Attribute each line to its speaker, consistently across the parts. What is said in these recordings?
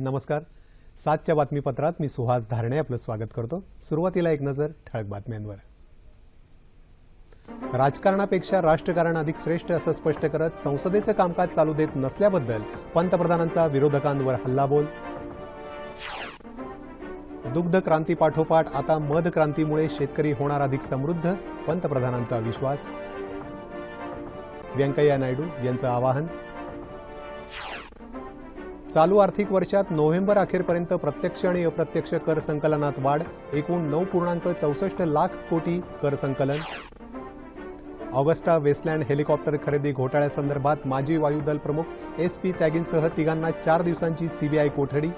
Speaker 1: नमस्कार. 7च्या बातमीपत्रात मी सुहास धारणे आपलं स्वागत करतो. सुरुवातीला एक नजर ठळक बातम्यांवर. राजकारणापेक्षा राष्ट्रकारण अधिक श्रेष्ठ असं स्पष्ट करत संसदेचं कामकाज चालू देत नसल्याबद्दल पंतप्रधानांचा विरोधकांवर हल्लाबोल. दुग्ध क्रांतीपाठोपाठ आता मध क्रांतीमुळे शेतकरी होणार अधिक समृद्ध, पंतप्रधानांचा विश्वास. व्यंकय्या नायडू यांचं आवाहन. चालू आर्थिक वर्षात नोव्हेंबर अखेरपर्यंत प्रत्यक्ष आणि अप्रत्यक्ष कर संकलनात वाढ, एकूण 9.64 लाख कोटी कर संकलन. ऑगस्टा वेस्टलँड हेलिकॉप्टर खरेदी घोटाळ्यासंदर्भात माजी वायुदल प्रमुख SP त्यागींसह तिघांना 4 दिवसांची CBI कोठडी.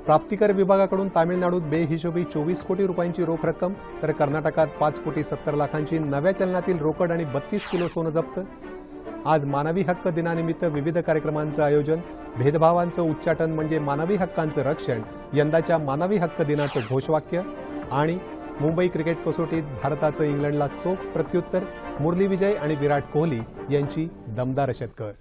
Speaker 1: प्राप्तिकर विभागाकडून तामिळनाडूत बेहिशोबी 24 कोटी रुपयांची रोख रक्कम, तर कर्नाटकात 5.70 लाखांची नव्या चलनातील रोकड आणि 32 किलो सोनं जप्त. आज मानवी हक्क दिनानिमित्त विविध कार्यक्रमांचं आयोजन. भेदभावांचं उच्चाटन म्हणजे मानवी हक्कांचं रक्षण, यंदाच्या मानवी हक्क दिनाचं घोषवाक्य. आणि मुंबई क्रिकेट कसोटीत भारताचं इंग्लंडला चोख प्रत्युत्तर, मुरली विजय आणि विराट कोहली यांची दमदार शतकं.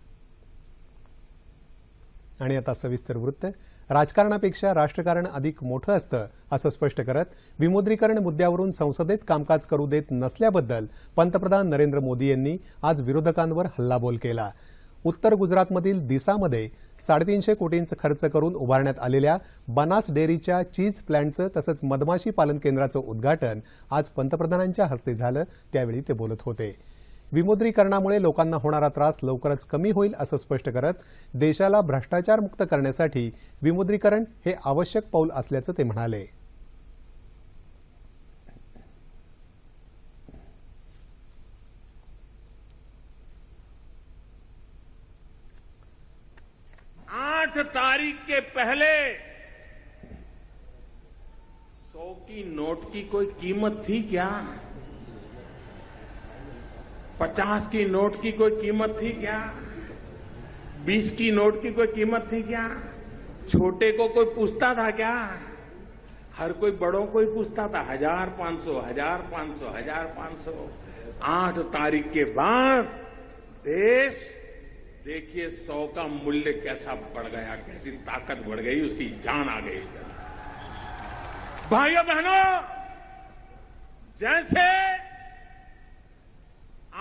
Speaker 1: आणि आता सविस्तर वृत्त. राजकारणापेक्षा राष्ट्रकारण अधिक मोठं असतं असं स्पष्ट करत विमुद्रीकरण मुद्द्यावरून संसदेत कामकाज करू देत नसल्याबद्दल पंतप्रधान नरेंद्र मोदी यांनी आज विरोधकांवर हल्लाबोल केला. उत्तर गुजरातमधील दिसामध्ये 350 कोटींचा खर्च करून उभारण्यात आलेल्या बनास डेअरीच्या चीज प्लांटचं तसंच मधमाशी पालन केंद्राचं उद्घाटन आज पंतप्रधानांच्या हस्ते झालं. त्यावेळी ते बोलत होते. विमुद्रीकरणामुळे लोकांना होणारा त्रास लवकरच कमी होईल असं स्पष्ट करत देशाला भ्रष्टाचार मुक्त करण्यासाठी विमुद्रीकरण हे आवश्यक पाऊल असल्याचं ते म्हणाले.
Speaker 2: आठ तारीख के पहले 100 की नोट की कोई कीमत थी क्या? 50 की नोट की कोई कीमत थी क्या? 20 की नोट की कोई कीमत थी क्या? छोटे को कोई पूछता था क्या? हर कोई बड़ों को ही पूछता था 1500, 1500, 1500. 8 तारीख के बाद देश देखिए 100 का मूल्य कैसा बढ़ गया, कैसी ताकत बढ़ गई, उसकी जान आ गई. भाइयों बहनों, जैसे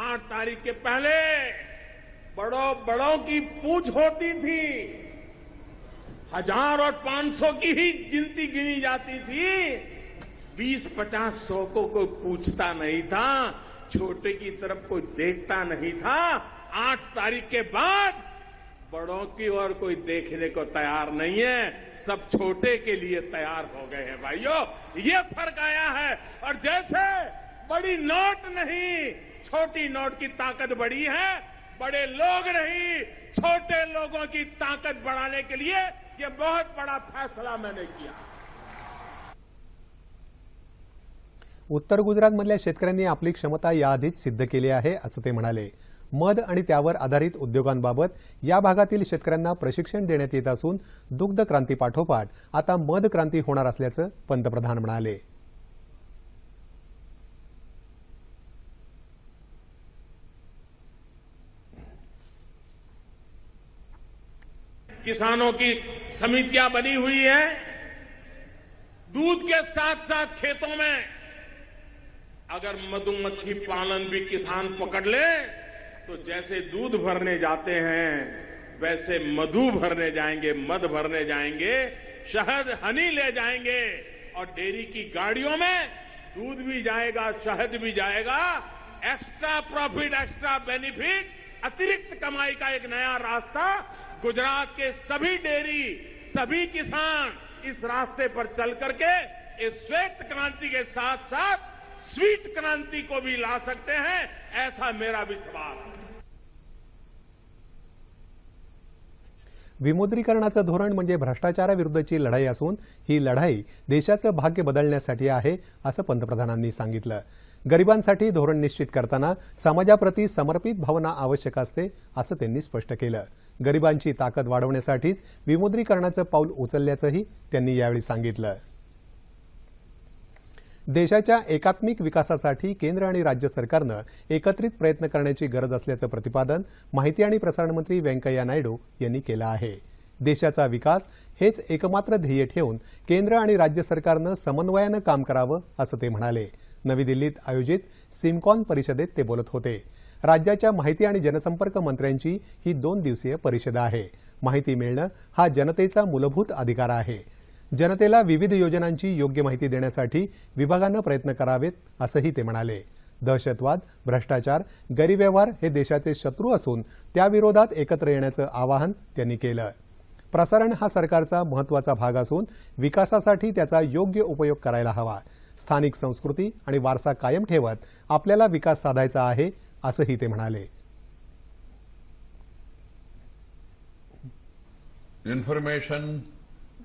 Speaker 2: 8 तारीख के पहले बड़ों की पूछ होती थी, 1000 और 500 की ही गिनती गिनी जाती थी, 20, 50, 100 को कोई पूछता नहीं था, छोटे की तरफ कोई देखता नहीं था. 8 तारीख के बाद बड़ों की ओर कोई देखने को तैयार नहीं है, सब छोटे के लिए तैयार हो गए हैं. भाइयों, ये फर्क आया है. और जैसे बड़ी नोट नहीं, छोटी नोट की ताकत बड़ी है, बड़े लोग नहीं, छोटे लोगों की ताकत बढ़ाने के लिए ये बहुत बड़ा फैसला मैंने किया.
Speaker 1: उत्तर गुजरातमधल्या शेतकऱ्यांनी आपली क्षमता याआधीच सिद्ध केली आहे असं ते म्हणाले. मध आणि त्यावर आधारित उद्योगांबाबत या भागातील शेतकऱ्यांना प्रशिक्षण देण्यात येत असून दुग्ध क्रांतीपाठोपाठ आता मध क्रांती होणार असल्याचं पंतप्रधान म्हणाले.
Speaker 2: किसानों की समितियां बनी हुई है. दूध के साथ साथ खेतों में अगर मधुमक्खी पालन भी किसान पकड़ ले तो जैसे दूध भरने जाते हैं वैसे मधु भरने जाएंगे, मध भरने जाएंगे, शहद हनी ले जाएंगे और डेयरी की गाड़ियों में दूध भी जाएगा, शहद भी जाएगा. एक्स्ट्रा प्रॉफिट, एक्स्ट्रा बेनिफिट, अतिरिक्त कमाई का एक नया रास्ता गुजरात के सभी डेयरी, सभी किसान इस रास्ते पर चल करके इस श्वेत क्रांति के साथ साथ स्वीट क्रांति को भी ला सकते हैं, ऐसा मेरा विश्वास है.
Speaker 1: विमुद्रीकरणाचं धोरण म्हणजे भ्रष्टाचाराविरुद्धची लढाई असून ही लढाई देशाचं भाग्य बदलण्यासाठी आहे असं पंतप्रधानांनी सांगितलं. गरिबांसाठी धोरण निश्चित करताना समाजाप्रती समर्पित भावना आवश्यक असते असं त्यांनी स्पष्ट केलं. गरिबांची ताकद वाढवण्यासाठीच विमुद्रीकरणाचं पाऊल उचलल्याचंही त्यांनी यावेळी सांगितलं. देशाच्या एकात्मिक विकासासाठी केंद्र आणि राज्य सरकारनं एकत्रित प्रयत्न करण्याची गरज असल्याचं प्रतिपादन माहिती आणि प्रसारण मंत्री व्यंकय्या नायडू यांनी केलं आहे. देशाचा विकास हेच एकमात्र ध्येय ठेवून केंद्र आणि राज्य सरकारनं समन्वयानं काम करावं असं ते म्हणाले. नवी दिल्लीत आयोजित सिमकॉन परिषदेत ते बोलत होते. राज्याच्या माहिती आणि जनसंपर्क मंत्र्यांची ही 2 दिवसीय परिषद आहे. माहिती मिळणं हा जनतेचा मूलभूत अधिकार आहे. जनतेला विविध योजनांची योग्य माहिती देण्यासाठी विभागानं प्रयत्न करावेत असंही ते म्हणाले. दहशतवाद, भ्रष्टाचार, गैरव्यवहार हे देशाचे शत्रू असून त्याविरोधात एकत्र येण्याचं आवाहन त्यांनी केलं. प्रसारण हा सरकारचा महत्त्वाचा भाग असून विकासासाठी त्याचा योग्य उपयोग करायला हवा. स्थानिक संस्कृती आणि वारसा कायम ठेवत आपल्याला विकास साधायचा आहे असंही ते म्हणाले.
Speaker 3: Information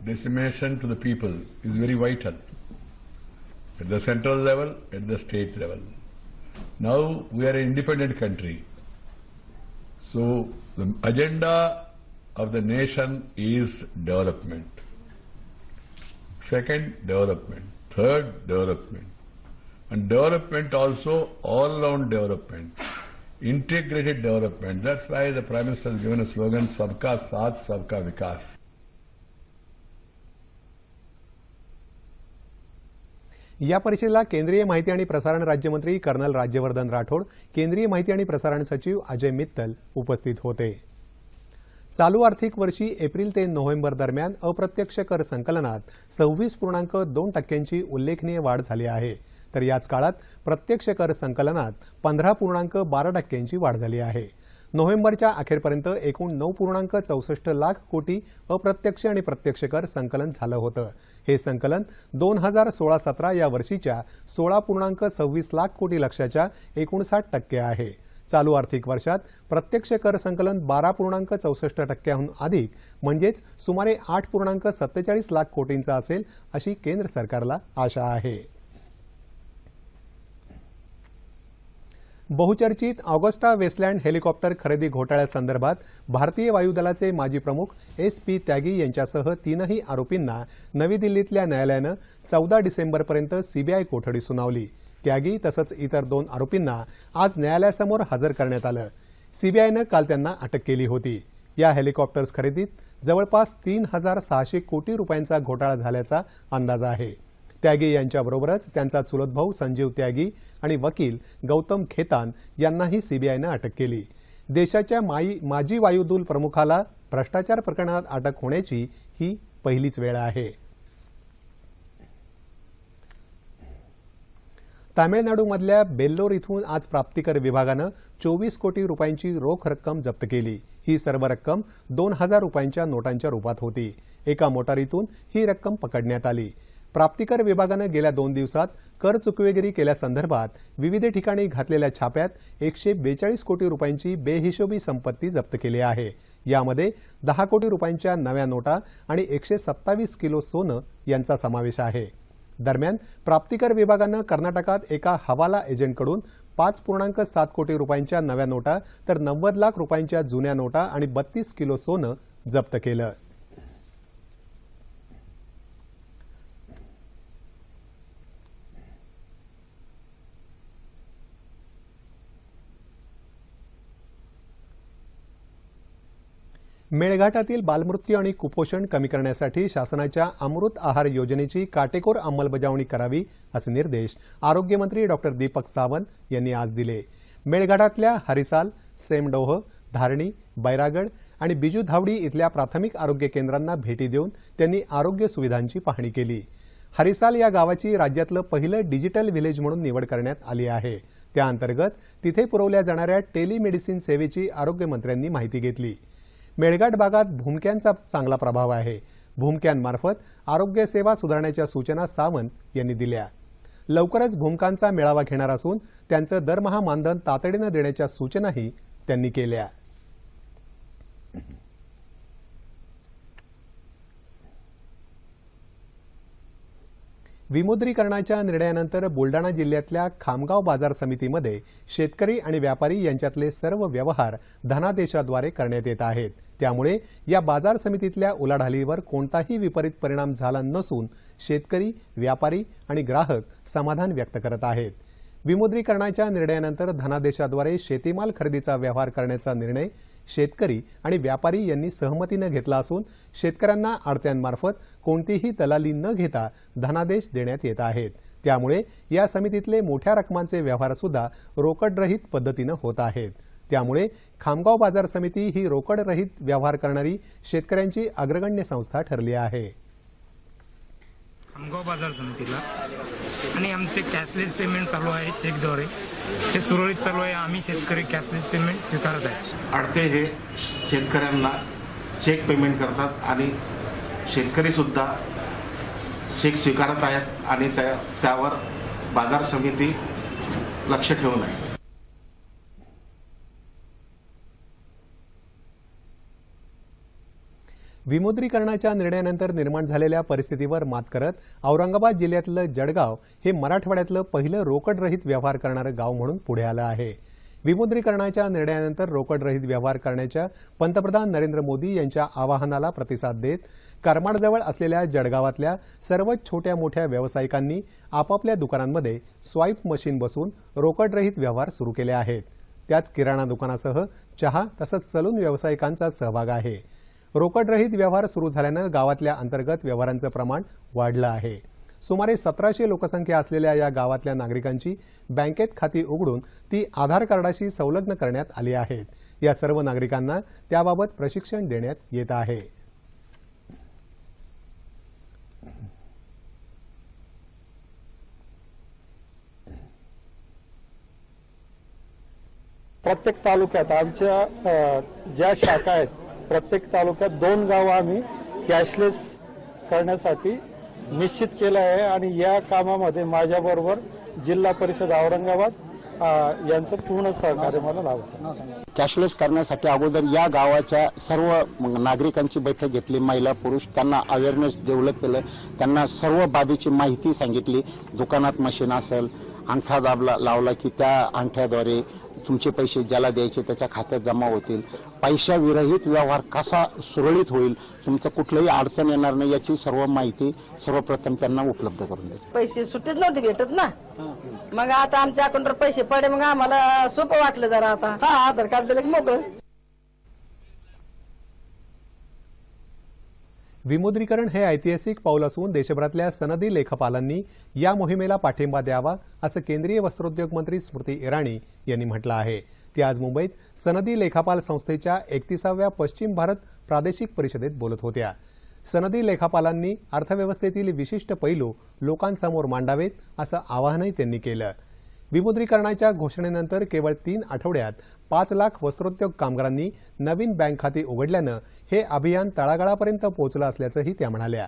Speaker 3: dissemination to the people is very vital at the central level, at the state level. Now we are an independent country, so the agenda of the nation is development. Second, development. Third, development. And development also all-round development, integrated development. That's why the Prime Minister has given a slogan, Sabka Saath, Sabka Vikas.
Speaker 1: या परिषदेला केंद्रीय माहिती आणि प्रसारण राज्यमंत्री colonel Rajyavardhan Rathod, केंद्रीय माहिती आणि प्रसारण सचिव अजय मित्तल उपस्थित होते. चालू आर्थिक वर्षी एप्रिल ते नोव्हेंबर दरम्यान अप्रत्यक्ष कर संकलनात 26.2% उल्लेखनीय वाढ झाली आहे. तर याच काळात प्रत्यक्ष कर संकलनात 15.12% वाढ झाली आहे. नोव्हेंबरच्या अखेरपर्यंत एकूण 9.64 लाख कोटी अप्रत्यक्ष आणि प्रत्यक्ष कर संकलन झालं होतं. हे संकलन 2016-17 या वर्षीच्या 16.26 लाख कोटी लक्षाच्या 59% आहे. चालू आर्थिक वर्षात प्रत्यक्ष कर संकलन 12.64%हून अधिक म्हणजेच सुमारे 8.47 लाख कोटींचं असेल अशी केंद्र सरकारला आशा आहे. बहुचर्चित ऑगस्टा वेस्टलँड हेलिकॉप्टर खरेदी घोटाळ्यासंदर्भात भारतीय वायुदलाचे माजी प्रमुख SP त्यागी यांच्यासह 3ही आरोपींना नवी दिल्लीतल्या न्यायालयानं 14 डिसेंबरपर्यंत CBI कोठडी सुनावली. त्यागी तसंच इतर 2 आरोपींना आज न्यायालयासमोर हजर करण्यात आलं. CBIनं काल त्यांना अटक केली होती. या हेलिकॉप्टर्स खरेदीत जवळपास 3,600 कोटी रुपयांचा घोटाळा झाल्याचा अंदाज आहे. त्यागी यांच्याबरोबरच त्यांचा चुलत भाऊ संजीव त्यागी आणि वकील गौतम खेतान यांनाही CBIनं अटक केली. देशाच्या माजी वायुदल प्रमुखाला भ्रष्टाचार प्रकरणात अटक होण्याची ही पहिलीच वेळ आहे. तामिळनाडूमधल्या बेल्लोर इथून आज प्राप्तिकर विभागानं 24 कोटी रुपयांची रोख रक्कम जप्त केली. ही सर्व रक्कम 2,000 रुपयांच्या नोटांच्या रूपात होती. एका मोटारीतून ही रक्कम पकडण्यात आली. प्राप्तिकर विभागानं गेल्या 2 दिवसात कर चुकवेगिरी केल्यासंदर्भात विविध ठिकाणी घातलेल्या छाप्यात 142 कोटी रुपयांची बेहिशोबी संपत्ती जप्त केली आहे. यामध्ये 10 कोटी रुपयांच्या नव्या नोटा आणि 127 किलो सोनं यांचा समावेश आहे. दरम्यान प्राप्तिकर विभागानं कर्नाटकात एका हवाला एजंटकडून 5.7 कोटी रुपयांच्या नव्या नोटा तर 90 लाख रुपयांच्या जुन्या नोटा आणि 32 किलो सोनं जप्त केलं. मेळघाटातील बालमृत्यू आणि कुपोषण कमी करण्यासाठी शासनाच्या अमृत आहार योजनेची काटेकोर अंमलबजावणी करावी असे निर्देश आरोग्यमंत्री डॉ. दीपक सावंत यांनी आज दिले. मेळघाटातल्या हरिसाल, सेमडोह, धारणी, बैरागड आणि बिजू धावडी इथल्या प्राथमिक आरोग्य केंद्रांना भेटी देऊन त्यांनी आरोग्य सुविधांची पाहणी केली. हरिसाल या गावाची राज्यातलं पहिलं डिजिटल व्हिलेज म्हणून निवड करण्यात आली आहे. त्याअंतर्गत तिथे पुरवल्या जाणाऱ्या टेलिमेडिसिन सेवेची आरोग्यमंत्र्यांनी माहिती घेतली. मेळघाट भागात भूमक्यांचा चांगला प्रभाव आहे. भूमक्यांमार्फत आरोग्य सेवा सुधारण्याच्या सूचना सावंत यांनी दिल्या. लवकरच भूमकांचा मेळावा घेणार असून त्यांचं दरमहा मानधन तातडीनं देण्याच्या सूचनाही त्यांनी केल्या. विमुद्रीकरणाच्या निर्णयानंतर बुलडाणा जिल्ह्यातल्या खामगाव बाजार समितीमध्ये शेतकरी आणि व्यापारी यांच्यातले सर्व व्यवहार धनादेशाद्वारे करण्यात येत आहेत. त्यामुळे या बाजार समितीतल्या उलाढालीवर कोणताही विपरीत परिणाम झाला नसून शेतकरी, व्यापारी आणि ग्राहक समाधान व्यक्त करत आहेत. विमुद्रीकरणाच्या निर्णयानंतर धनादेशाद्वारे शेतीमाल खरेदीचा व्यवहार करण्याचा निर्णय शेतकरी आणि व्यापारी यांनी सहमतीने घेतला असून शेतकऱ्यांना आडत्यांमार्फत कोणतीही दलाली न घेता धनादेश देण्यात येत आहेत। त्यामुळे या समितीतले मोठ्या रकमांचे व्यवहार सुद्धा रोकडरहित पद्धतीने होत आहेत। त्यामुळे खामगाव बाजार समिती ही रोकडरहित व्यवहार करणारी शेतकऱ्यांची अग्रगण्य संस्था ठरली आहे।
Speaker 4: खामगाव बाजार समितीला आणि आमचे कॅशलेस पेमेंट चालू आहे चेकद्वारे, ते सुरळीत चालू आहे। आम्ही शेतकरी कॅशलेस पेमेंट स्वीकारत आहे।
Speaker 5: आडते हे शेतकऱ्यांना चेक पेमेंट करतात आणि शेतकरी सुद्धा चेक स्वीकारत आहेत आणि त्यावर बाजार समिती लक्ष ठेवून आहे।
Speaker 1: विमुद्रीकरणाच्या निर्णयानंतर निर्माण झालेल्या परिस्थितीवर मात करत औरंगाबाद जिल्ह्यातलं जळगाव हे मराठवाड्यातलं पहिलं रोकडरहित व्यवहार करणारं गाव म्हणून पुढे आलं आहे। विमुद्रीकरणाच्या निर्णयानंतर रोकडरहित व्यवहार करण्याच्या पंतप्रधान नरेंद्र मोदी यांच्या आवाहनाला प्रतिसाद देत करमाडजवळ असलेल्या जळगावातल्या सर्वच छोट्या मोठ्या व्यावसायिकांनी आपापल्या दुकानांमध्ये स्वाईप मशीन बसवून रोकडरहित व्यवहार सुरू केले आहेत। त्यात किराणा दुकानासह चहा तसंच सलून व्यावसायिकांचा सहभाग आहे। रोकडरहित व्यवहार सुरू झाल्यानं गावातल्या अंतर्गत व्यवहारांचं प्रमाण वाढलं आहे। सुमारे 1700 लोकसंख्या असलेल्या या गावातल्या नागरिकांची बँकेत खाती उघडून ती आधार कार्डाशी संलग्न करण्यात आली आहेत। या सर्व नागरिकांना त्याबाबत प्रशिक्षण देण्यात येत आहे।
Speaker 6: प्रत्येक तालुक्यात आमच्या ज्या शाखा आहेत प्रत्येक तालुक्यात 2 गावं आम्ही कॅशलेस करण्यासाठी निश्चित केलं आहे आणि या कामामध्ये माझ्याबरोबर जिल्हा परिषद औरंगाबाद यांचं पूर्ण सहकार्य मला लाभतं।
Speaker 7: कॅशलेस करण्यासाठी अगोदर या गावाच्या सर्व नागरिकांची बैठक घेतली, महिला पुरुष, त्यांना अवेअरनेस डेव्हलप केलं, त्यांना सर्व बाबीची माहिती सांगितली। दुकानात मशीन असेल, अंगठा दाबला लावला की त्या अंगठ्याद्वारे तुमचे पैसे ज्याला द्यायचे त्याच्या खात्यात जमा होतील, पैशाविरहित व्यवहार कसा सुरळीत होईल, तुमचं कुठलंही अडचण येणार नाही याची सर्व माहिती सर्वप्रथम त्यांना उपलब्ध करून द्यायची।
Speaker 8: पैसे सुट्टीच नव्हते भेटत ना, मग आता आमच्या अकाउंटवर पैसे पडे, मग आम्हाला सोपं वाटलं जरा। आता आधार कार्ड दिलं की मोकळं।
Speaker 1: विमुद्रीकरण हे ऐतिहासिक पाऊल असून देशभरातल्या सनदी लेखापालांनी या मोहिमेला पाठिंबा द्यावा असं केंद्रीय वस्त्रोद्योग मंत्री स्मृती इराणी यांनी म्हटलं आहे। ती आज मुंबईत सनदी लेखापाल संस्थेच्या 31व्या पश्चिम भारत प्रादेशिक परिषदेत बोलत होत्या। सनदी लेखापालांनी अर्थव्यवस्थेतील विशिष्ट पैलू लोकांसमोर मांडावेत असं आवाहनही त्यांनी केलं। विमुद्रीकरणाच्या घोषणेनंतर केवळ 3 आठवड्यात 5 लाख वस्त्रोद्योग कामगारांनी नवीन बँक खाती उघडल्यानं हे अभियान तळागाळापर्यंत पोहोचलं असल्याचंही त्या म्हणाल्या।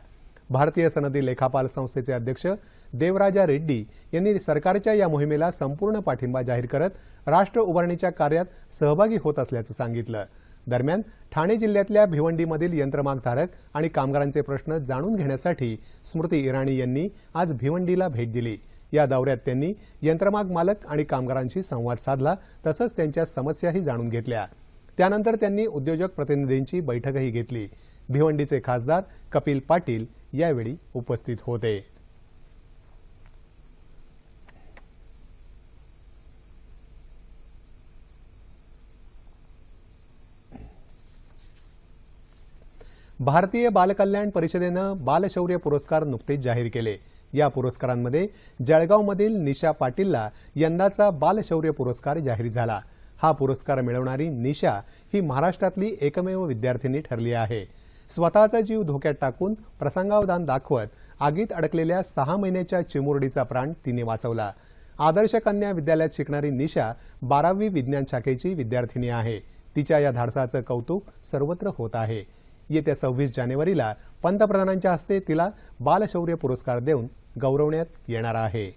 Speaker 1: भारतीय सनदी लेखापाल संस्थेचे अध्यक्ष देवराजा रेड्डी यांनी सरकारच्या या मोहिमेला संपूर्ण पाठिंबा जाहीर करत राष्ट्र उभारणीच्या कार्यात सहभागी होत असल्याचं सांगितलं। दरम्यान ठाणे जिल्ह्यातल्या भिवंडीमधील यंत्रमागधारक आणि कामगारांचे प्रश्न जाणून घेण्यासाठी स्मृती इराणी यांनी आज भिवंडीला भेट दिली। या दौऱ्यात त्यांनी यंत्रमाग मालक आणि कामगारांशी संवाद साधला, तसंच त्यांच्या समस्याही जाणून घेतल्या। त्यानंतर त्यांनी उद्योजक प्रतिनिधींची बैठकही घेतली। भिवंडीचे खासदार कपिल पाटील यावेळी उपस्थित होते। भारतीय बालकल्याण परिषदेनं बालशौर्य पुरस्कार नुकतेच जाहीर केले। या पुरस्कारांमध्ये जळगावमधील निशा पाटीलला यंदाचा बालशौर्य पुरस्कार जाहीर झाला। हा पुरस्कार मिळवणारी निशा ही महाराष्ट्रातली एकमेव विद्यार्थिनी ठरली आहे। स्वतःचा जीव धोक्यात टाकून प्रसंगावधान दाखवत आगीत अडकलेल्या 6 महिन्याच्या चिमुरडीचा प्राण तिने वाचवला। आदर्श कन्या विद्यालयात शिकणारी निशा 12वी विज्ञान शाखेची विद्यार्थिनी आहे। तिच्या या धाडसाचं कौतुक सर्वत्र होत आहे। येत्या 26 जानेवारीला पंतप्रधानांच्या हस्ते तिला बालशौर्य पुरस्कार देऊन गौरवण्यात येणार आहे।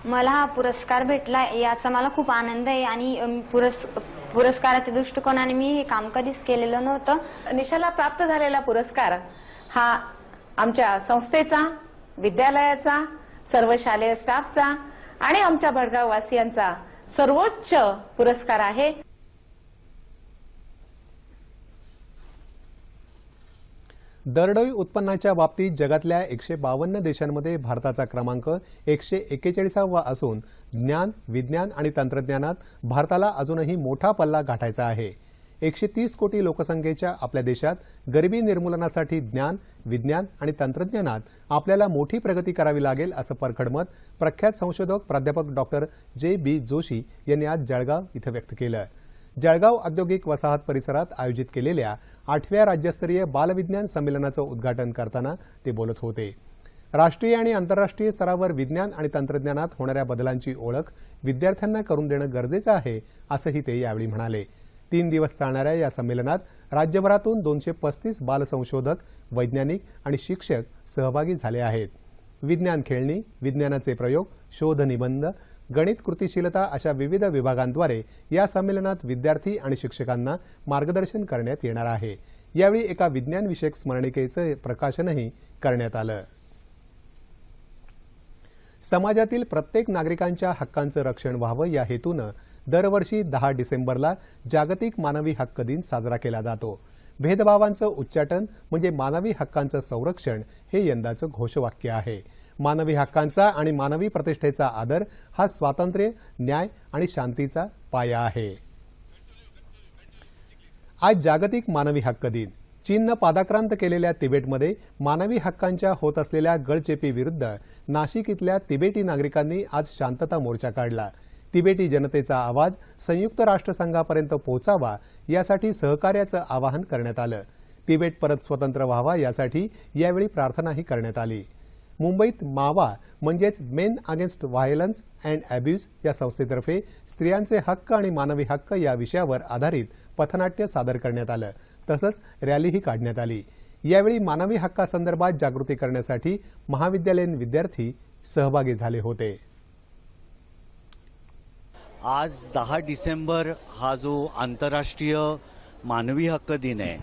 Speaker 9: मला हा पुरस्कार भेटला याचा मला खूप आनंद आहे आणि पुरस्काराच्या दृष्टिकोनाने मी हे काम कधीच केलेलं नव्हतं।
Speaker 10: निशाला प्राप्त झालेला पुरस्कार हा आमच्या संस्थेचा, विद्यालयाचा, सर्व शालेय स्टाफचा आणि आमच्या भडगाव वासियांचा सर्वोच्च पुरस्कार आहे।
Speaker 1: दरडोई उत्पन्नाच्या बाबतीत जगातल्या 152 देशांमध्ये भारताचा क्रमांक 141वा असून ज्ञान, विज्ञान आणि तंत्रज्ञानात भारताला अजूनही मोठा पल्ला गाठायचा आहे. 130 कोटी लोकसंख्येच्या आपल्या देशात गरिबी निर्मूलनासाठी ज्ञान, विज्ञान आणि तंत्रज्ञानात आपल्याला मोठी प्रगती करावी लागेल असं परखड मत प्रख्यात संशोधक प्राध्यापक डॉक्टर जे.बी. जोशी यांनी आज जळगाव इथं व्यक्त केलं. जळगाव औद्योगिक वसाहत परिसरात आयोजित केलेल्या 8व्या राज्यस्तरीय बालविज्ञान संमेलनाचं उद्घाटन करताना ते बोलत होते. राष्ट्रीय आणि आंतरराष्ट्रीय स्तरावर विज्ञान आणि तंत्रज्ञानात होणाऱ्या बदलांची ओळख विद्यार्थ्यांना करून देणं गरजेचं आहे असंही ते यावेळी म्हणाले. 3 दिवस चालणाऱ्या या संमेलनात राज्यभरातून 235 बालसंशोधक, वैज्ञानिक आणि शिक्षक सहभागी झाले आहेत. विज्ञान खेळणी, विज्ञानाचे प्रयोग, शोध निबंध, गणित कृतिशीलता अशा विविध विभागांद्वारे या संमेलनात विद्यार्थी आणि शिक्षकांना मार्गदर्शन करण्यात येणार आहे. यावेळी एका विज्ञान विषयक स्मरणिकेचं प्रकाशनही करण्यात आलं. समाजातील प्रत्येक नागरिकांच्या हक्कांचं रक्षण व्हावं या हेतूनं दरवर्षी 10 डिसेंबरला जागतिक मानवी हक्क दिन साजरा केला जातो. भेदभावांचं उच्चाटन म्हणजे मानवी हक्कांचं संरक्षण हे यंदाचं घोषवाक्य आहे. मानवी हक्कांचा आणि मानवी प्रतिष्ठेचा आदर हा स्वातंत्र्य, न्याय आणि शांतीचा पाया आहे. आज जागतिक मानवी हक्क दिन. चीननं पादाक्रांत केलेल्या तिबेटमध्ये मानवी हक्कांच्या होत असलेल्या गळचेपीविरुद्ध नाशिक इथल्या तिबेटी नागरिकांनी आज शांतता मोर्चा काढला. तिबेटी जनतेचा आवाज संयुक्त राष्ट्रसंघापर्यंत पोहोचावा यासाठी सहकार्याचं आवाहन करण्यात आलं. तिबेट परत स्वतंत्र व्हावा यासाठी यावेळी प्रार्थनाही करण्यात आली. मुंबईत मावा म्हणजेच main against violence and abuse या संस्थेतर्फे स्त्रियांचे हक्क आणि मानवी हक्क या विषयावर आधारित पथनाट्य सादर करण्यात आलं. तसंच रॅलीही काढण्यात आली. यावेळी मानवी हक्कासंदर्भात जागृती करण्यासाठी महाविद्यालयीन विद्यार्थी सहभागी झाले होते.
Speaker 11: आज 10 डिसेंबर हा जो आंतरराष्ट्रीय मानवी हक्क दिन आहे,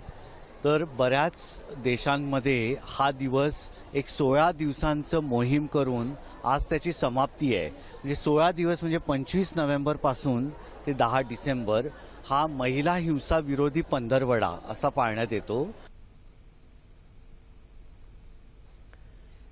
Speaker 11: तर बऱ्याच देशांमध्ये हा दिवस एक 16 दिवसांचं मोहीम करून आज त्याची समाप्ती आहे. म्हणजे 16 दिवस म्हणजे 25 नोव्हेंबरपासून ते 10 डिसेंबर हा महिला हिंसा विरोधी पंधरवडा असा पाळण्यात येतो.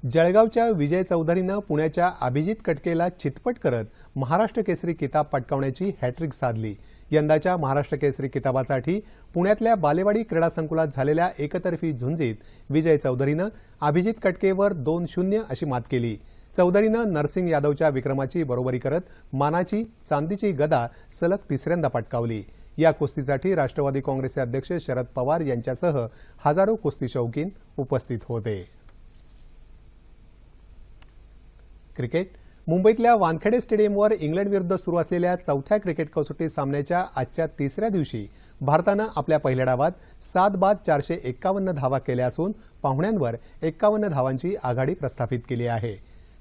Speaker 1: जळगावच्या विजय चौधरीनं पुण्याच्या अभिजित कटकेला चितपट करत महाराष्ट्र केसरी किताब पटकावण्याची हॅट्रिक साधली. यंदाच्या महाराष्ट्र केसरी किताबासाठी पुण्यातल्या बालेवाडी क्रीडा संकुलात झालेल्या एकतर्फी झुंजीत विजय चौधरीनं अभिजित कटकेवर 2-0 अशी मात केली. चौधरीनं नरसिंग यादवच्या विक्रमाची बरोबरी करत मानाची चांदीची गदा सलग 3ऱ्यांदा पटकावली. या कुस्तीसाठी राष्ट्रवादी काँग्रेसचे अध्यक्ष शरद पवार यांच्यासह हजारो कुस्ती शौकीन उपस्थित होते. क्रिकेट. मुंबईतल्या वानखेडे स्टेडियमवर इंग्लंड विरुद्ध सुरू असलेल्या 4थ्या क्रिकेट कसोटी सामन्याच्या आजच्या 3ऱ्या दिवशी भारतानं आपल्या पहिल्या डावात 7 बाद 451 धावा केल्या असून पाहुण्यांवर 51 धावांची आघाडी प्रस्थापित केली आहे.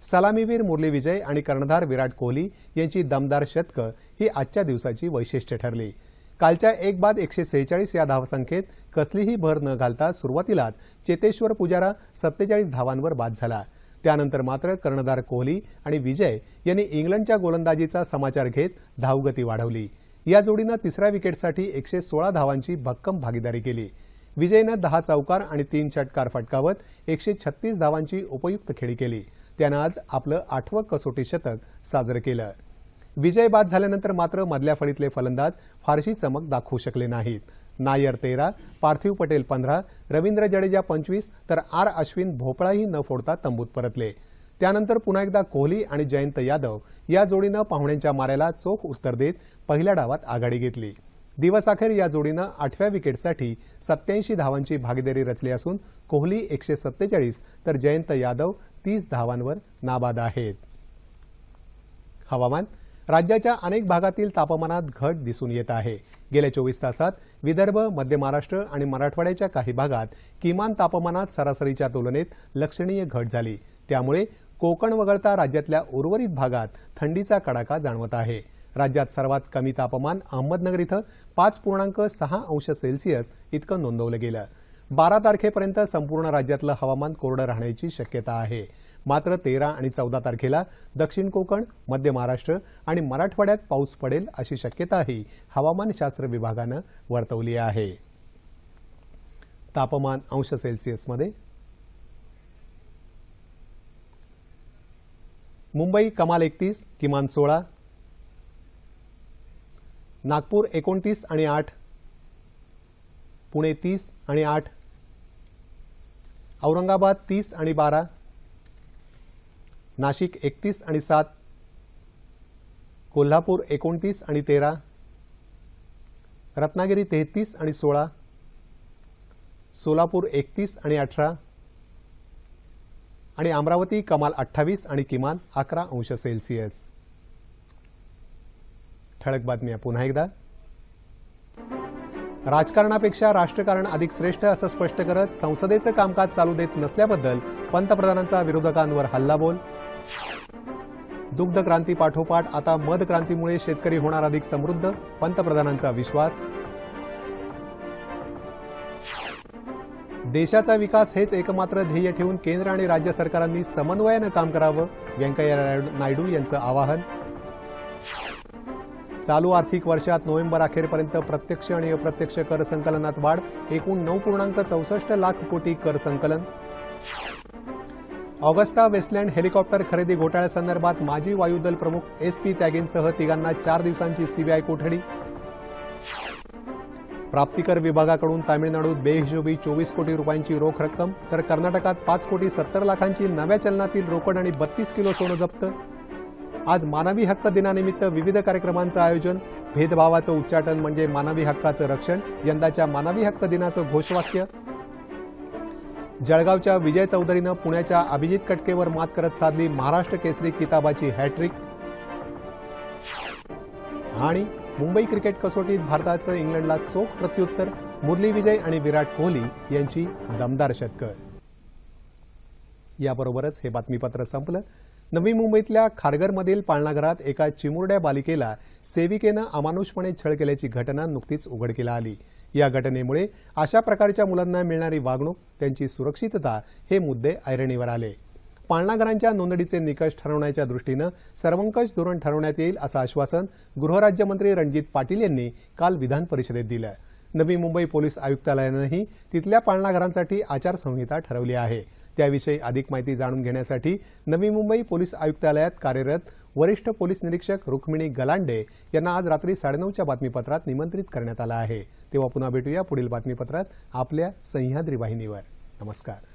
Speaker 1: सलामीवीर मुरली विजय आणि कर्णधार विराट कोहली यांची दमदार शतकं ही आजच्या दिवसाची वैशिष्ट्य ठरली. कालच्या 1 बाद 146 या धावसंख्येत कसलीही भर न घालता सुरुवातीलाच चेतेश्वर पुजारा 47 धावांवर बाद झाला. त्यानंतर मात्र कर्णधार कोहली आणि विजय यांनी इंग्लंडच्या गोलंदाजीचा समाचार घेत धावगती वाढवली. या जोडीनं 3ऱ्या विकेटसाठी 116 धावांची भक्कम भागीदारी केली. विजयनं 10 चौकार आणि 3 षटकार फटकावत 136 धावांची उपयुक्त खेळी केली. त्यानं आज आपलं 8वं कसोटी शतक साजरं केलं. विजय बाद झाल्यानंतर मात्र मधल्या फळीतले फलंदाज फारशी चमक दाखवू शकले नाहीत. नायर 13, पार्थिव पटेल 15, रवींद्र जडेजा 25 तर आर अश्विन भोपळाही न फोडता तंबूत परतले. त्यानंतर पुन्हा एकदा कोहली आणि जयंत यादव या जोडीनं पाहुण्यांच्या माऱ्याला चोख उत्तर देत पहिल्या डावात आघाडी घेतली. दिवसअखेर या जोडीनं 8व्या विकेटसाठी 87 धावांची भागीदारी रचली असून कोहली 147 तर जयंत यादव 30 धावांवर नाबाद आहेत. हवामान. राज्याच्या अनेक भागातील तापमानात घट दिसून येत आहे. गेल्या 24 तासात विदर्भ, मध्य महाराष्ट्र आणि मराठवाड्याच्या काही भागात किमान तापमानात सरासरीच्या तुलनेत लक्षणीय घट झाली. त्यामुळे कोकण वगळता राज्यातल्या उर्वरित भागात थंडीचा कडाका जाणवत आहे. राज्यात सर्वात कमी तापमान अहमदनगर इथं 5.6 अंश सेल्सिअस इतकं नोंदवलं गेलं. 12 तारखेपर्यंत संपूर्ण राज्यातलं हवामान कोरडं राहण्याची शक्यता आहे. मात्र 13 आणि 14 तारखेला दक्षिण कोकण, मध्य महाराष्ट्र आणि मराठवाड्यात पाऊस पडेल अशी शक्यताही हवामानशास्त्र विभागानं वर्तवली आहे. तापमान अंश सेल्सिअसमध्ये. मुंबई कमाल 31, किमान 16. नागपूर 29 आणि 8. पुणे 30 आणि 8. औरंगाबाद 30 आणि 12. नाशिक 31 आणि 7. कोल्हापूर 29 आणि 13. रत्नागिरी 33 आणि 16. सोलापूर 31 आणि 18. आणि अमरावती कमाल 28 आणि किमान 11 अंश सेल्सिअस. ठळक बातम्या पुन्हा एकदा. राजकारणापेक्षा राष्ट्रकारण अधिक श्रेष्ठ असं स्पष्ट करत संसदेचं कामकाज चालू देत नसल्याबद्दल पंतप्रधानांचा विरोधकांवर हल्लाबोल. दुग्ध क्रांती पाठोपाठ आता मध क्रांतीमुळे शेतकरी होणार अधिक समृद्ध, पंतप्रधानांचा विश्वास. देशाचा विकास हेच एकमात्र ध्येय ठेवून केंद्र आणि राज्य सरकारांनी समन्वयानं काम करावं, व्यंकय्या नायडू यांचं आवाहन. चालू आर्थिक वर्षात नोव्हेंबर अखेरपर्यंत प्रत्यक्ष आणि अप्रत्यक्ष कर संकलनात वाढ, एकूण 9.64 लाख कोटी कर संकलन. ऑगस्टा वेस्टलँड हेलिकॉप्टर खरेदी घोटाळ्यासंदर्भात माजी वायुदल प्रमुख SP त्यागींसह तिघांना 4 दिवसांची CBI कोठडी. प्राप्तिकर विभागाकडून तामिळनाडूत बेहिशोबी 24 कोटी रुपयांची रोख रक्कम, तर कर्नाटकात 5 कोटी 70 लाखांची नव्या चलनातील रोकड आणि 32 किलो सोनं जप्त. आज मानवी हक्क दिनानिमित्त विविध कार्यक्रमांचं आयोजन. भेदभावाचं उच्चाटन म्हणजे मानवी हक्काचं रक्षण, यंदाच्या मानवी हक्क दिनाचं घोषवाक्य. जळगावच्या विजय चौधरीनं पुण्याच्या अभिजित कटकेवर मात करत साधली महाराष्ट्र केसरी किताबाची हॅट्रिक. आणि मुंबई क्रिकेट कसोटीत भारताचं इंग्लंडला चोख प्रत्युत्तर, मुरली विजय आणि विराट कोहली यांची दमदार शतकं. याबरोबरच हे बातमीपत्र संपलं. नवी मुंबईतल्या खारघरमधील पाळणाघरात एका चिमुरड्या बालिकेला सेविकेनं अमानुषपणे छळ केल्याची घटना नुकतीच उघडकीला आली. या घटनेमुळे अशा प्रकारच्या मुलांना मिळणारी वागणूक, त्यांची सुरक्षितता हे मुद्दे ऐरणीवर आले. पाळणाघरांच्या नोंदणीचे निकष ठरवण्याच्या दृष्टीनं सर्वंकष धोरण ठरवण्यात येईल असं आश्वासन गृहराज्यमंत्री रणजित पाटील यांनी काल विधान परिषदेत दिलं. नवी मुंबई पोलीस आयुक्तालयानंही तिथल्या पाळणाघरांसाठी आचारसंहिता ठरवली आहे. त्याविषयी अधिक माहिती जाणून घेण्यासाठी नवी मुंबई पोलीस आयुक्तालयात कार्यरत वरिष्ठ पोलीस निरीक्षक रुक्मिणी गलांडे यांना आज रात्री 9:30च्या बातमीपत्रात निमंत्रित करण्यात आलं आहे. तेव्हा पुन्हा भेटूया पुढील बातमीपत्रात आपल्या सह्याद्री वाहिनीवर. नमस्कार.